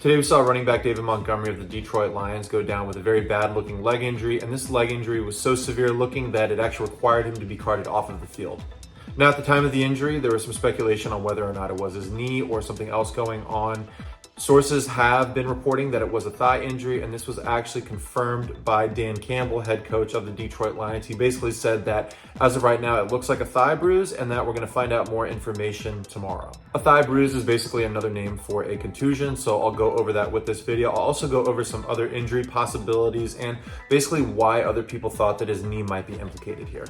Today we saw running back David Montgomery of the Detroit Lions go down with a very bad looking leg injury, and this leg injury was so severe looking that it actually required him to be carted off of the field. Now, at the time of the injury, there was some speculation on whether or not it was his knee or something else going on. Sources have been reporting that it was a thigh injury, and this was actually confirmed by Dan Campbell, head coach of the Detroit Lions. He basically said that as of right now, it looks like a thigh bruise and that we're going to find out more information tomorrow. A thigh bruise is basically another name for a contusion, so I'll go over that with this video. I'll also go over some other injury possibilities and basically why other people thought that his knee might be implicated here.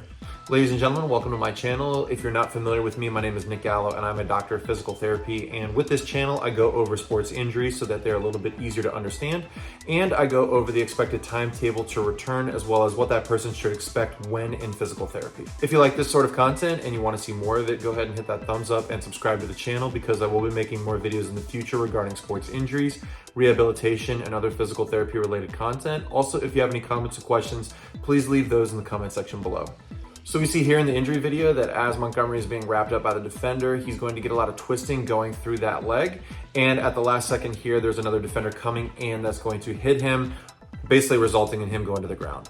Ladies and gentlemen, welcome to my channel. If you're not familiar with me, my name is Nick Gallo and I'm a doctor of physical therapy. And with this channel, I go over sports injuries so that they're a little bit easier to understand. And I go over the expected timetable to return as well as what that person should expect when in physical therapy. If you like this sort of content and you want to see more of it, go ahead and hit that thumbs up and subscribe to the channel because I will be making more videos in the future regarding sports injuries, rehabilitation, and other physical therapy related content. Also, if you have any comments or questions, please leave those in the comment section below. So we see here in the injury video that as Montgomery is being wrapped up by the defender, he's going to get a lot of twisting going through that leg. And at the last second here, there's another defender coming in that's going to hit him, basically resulting in him going to the ground.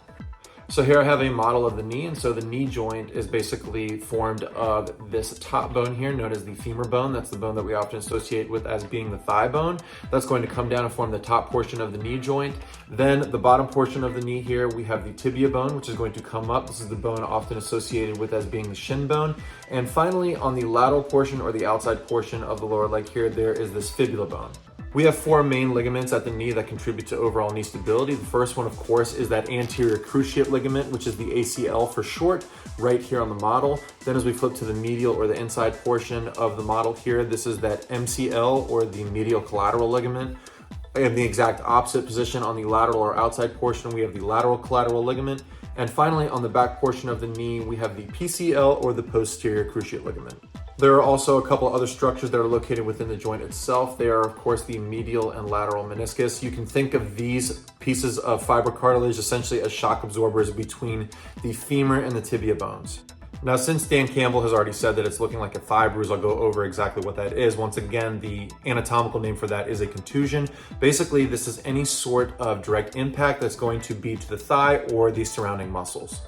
So here I have a model of the knee, and so the knee joint is basically formed of this top bone here known as the femur bone. That's the bone that we often associate with as being the thigh bone. That's going to come down and form the top portion of the knee joint. Then the bottom portion of the knee here, we have the tibia bone, which is going to come up. This is the bone often associated with as being the shin bone. And finally, on the lateral portion or the outside portion of the lower leg here, there is this fibula bone. We have four main ligaments at the knee that contribute to overall knee stability. The first one, of course, is that anterior cruciate ligament, which is the ACL for short, right here on the model. Then as we flip to the medial or the inside portion of the model here, this is that MCL or the medial collateral ligament. In the exact opposite position on the lateral or outside portion, we have the lateral collateral ligament. And finally, on the back portion of the knee, we have the PCL or the posterior cruciate ligament. There are also a couple other structures that are located within the joint itself. They are, of course, the medial and lateral meniscus. You can think of these pieces of fibrocartilage essentially as shock absorbers between the femur and the tibia bones. Now, since Dan Campbell has already said that it's looking like a thigh bruise, I'll go over exactly what that is. Once again, the anatomical name for that is a contusion. Basically, this is any sort of direct impact that's going to be to the thigh or the surrounding muscles.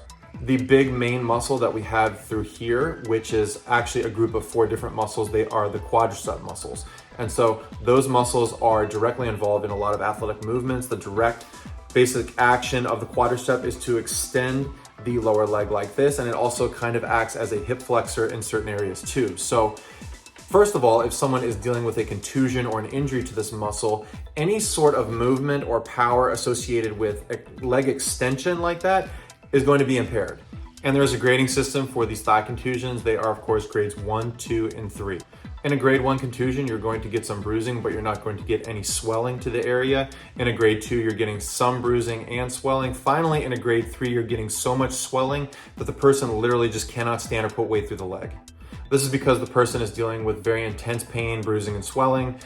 The big main muscle that we have through here, which is actually a group of four different muscles, they are the quadricep muscles. And so those muscles are directly involved in a lot of athletic movements. The direct basic action of the quadricep is to extend the lower leg like this, and it also kind of acts as a hip flexor in certain areas too. So first of all, if someone is dealing with a contusion or an injury to this muscle, any sort of movement or power associated with a leg extension like that is going to be impaired. And there's a grading system for these thigh contusions. They are, of course, grades 1, 2, and 3. In a grade 1 contusion, you're going to get some bruising, but you're not going to get any swelling to the area. In a grade 2, you're getting some bruising and swelling. Finally, in a grade 3, you're getting so much swelling that the person literally just cannot stand or put weight through the leg. This is because the person is dealing with very intense pain, bruising, and swelling.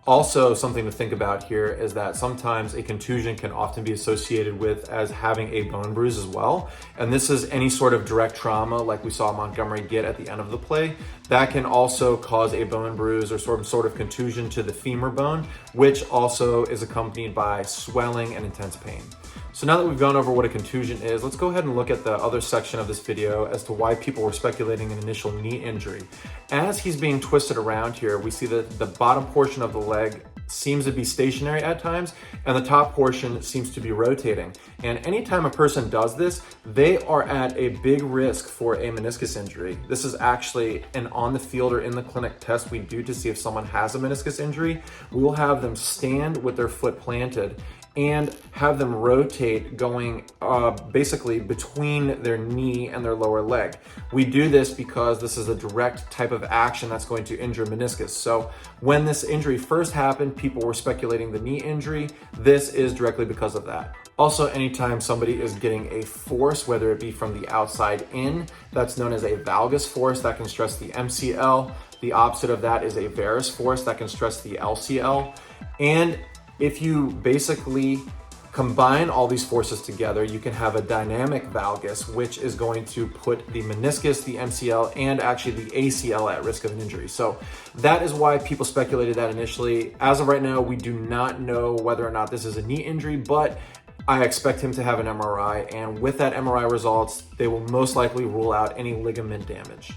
Also, something to think about here is that sometimes a contusion can often be associated with as having a bone bruise as well. And this is any sort of direct trauma like we saw Montgomery get at the end of the play. That can also cause a bone bruise or some sort of contusion to the femur bone, which also is accompanied by swelling and intense pain. So now that we've gone over what a contusion is, let's go ahead and look at the other section of this video as to why people were speculating an initial knee injury. As he's being twisted around here, we see that the bottom portion of the leg seems to be stationary at times, and the top portion seems to be rotating. And anytime a person does this, they are at a big risk for a meniscus injury. This is actually an on the field or in the clinic test we do to see if someone has a meniscus injury. We will have them stand with their foot planted and have them rotate going basically between their knee and their lower leg. We do this because this is a direct type of action that's going to injure meniscus. So when this injury first happened, people were speculating the knee injury. This is directly because of that. Also, anytime somebody is getting a force, whether it be from the outside in, that's known as a valgus force that can stress the MCL. The opposite of that is a varus force that can stress the LCL. And if you basically Combine all these forces together, you can have a dynamic valgus, which is going to put the meniscus, the MCL, and actually the ACL at risk of an injury. So that is why people speculated that initially. As of right now, we do not know whether or not this is a knee injury, but I expect him to have an MRI, and with that MRI results, they will most likely rule out any ligament damage.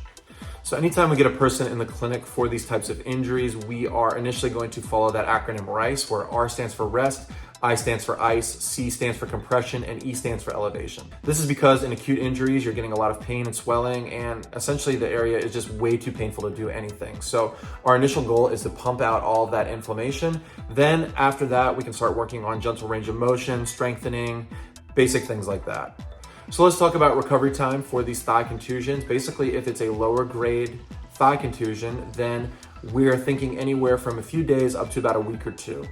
So anytime we get a person in the clinic for these types of injuries, we are initially going to follow that acronym RICE, where R stands for rest, I stands for ice, C stands for compression, and E stands for elevation. This is because in acute injuries, you're getting a lot of pain and swelling, and essentially the area is just way too painful to do anything. So our initial goal is to pump out all of that inflammation. Then after that, we can start working on gentle range of motion, strengthening, basic things like that. So let's talk about recovery time for these thigh contusions. Basically, if it's a lower grade thigh contusion, then we're thinking anywhere from a few days up to about a week or two.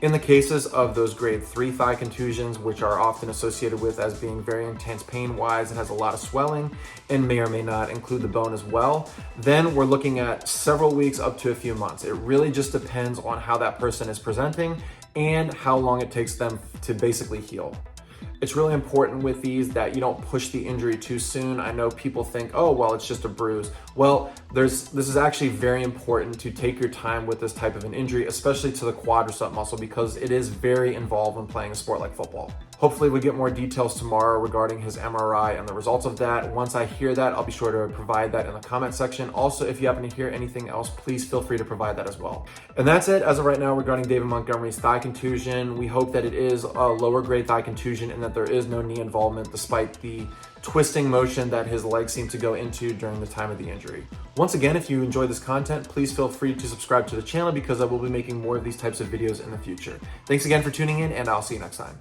In the cases of those grade 3 thigh contusions, which are often associated with as being very intense pain-wise and has a lot of swelling and may or may not include the bone as well, then we're looking at several weeks up to a few months. It really just depends on how that person is presenting and how long it takes them to basically heal. It's really important with these that you don't push the injury too soon. I know people think, oh, well, it's just a bruise. Well, this is actually very important to take your time with this type of an injury, especially to the quadricep muscle, because it is very involved when playing a sport like football. Hopefully we get more details tomorrow regarding his MRI and the results of that. Once I hear that, I'll be sure to provide that in the comment section. Also, if you happen to hear anything else, please feel free to provide that as well. And that's it as of right now regarding David Montgomery's thigh contusion. We hope that it is a lower grade thigh contusion and that there is no knee involvement despite the twisting motion that his legs seem to go into during the time of the injury. Once again, if you enjoy this content, please feel free to subscribe to the channel because I will be making more of these types of videos in the future. Thanks again for tuning in, and I'll see you next time.